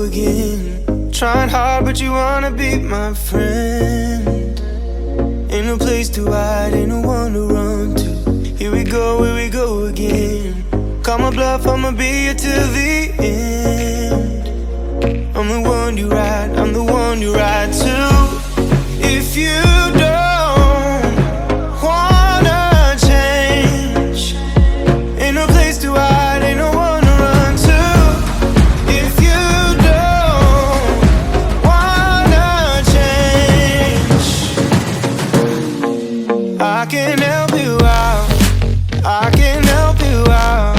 go again. Trying hard, but you wanna be my friend. Ain't no place to hide, ain't no one to run to. Here we go again. Call my bluff, I'ma be here till the end. I'm the one you ride, I'm the one you ride to. If you don't wanna change, ain't no place to hide, ain't no one to run to. If you don't wanna change, I can help you out, I can help you out,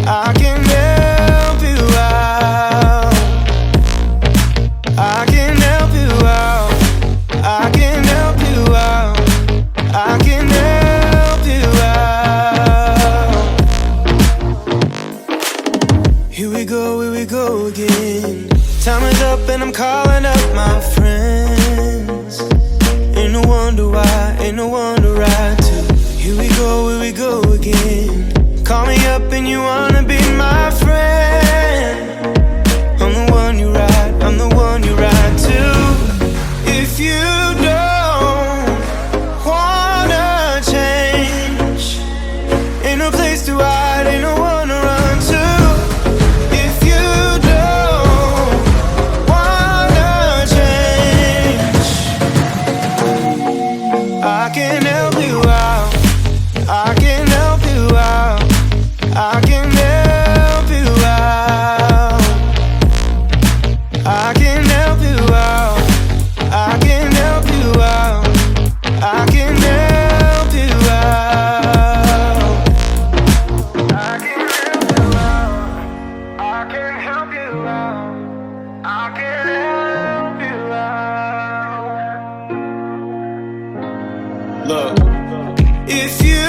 I can help you out, I can help you out, I can help you out, I can help you out. Here we go again. Time is up and I'm calling up my friends. Ain't no wonder why, ain't no one to ride to. Here we go again. Call me up and you wanna be my friend. I'm the one you ride, I'm the one you ride to. If you don't wanna change, ain't no place to hide, ain't no one to run to. If you don't wanna change, I can help you out, I can help you out, I can help you out, I can help you out, I can help you out, I can help you out, I can help you out, I can help you out, I can help you out. Look, if you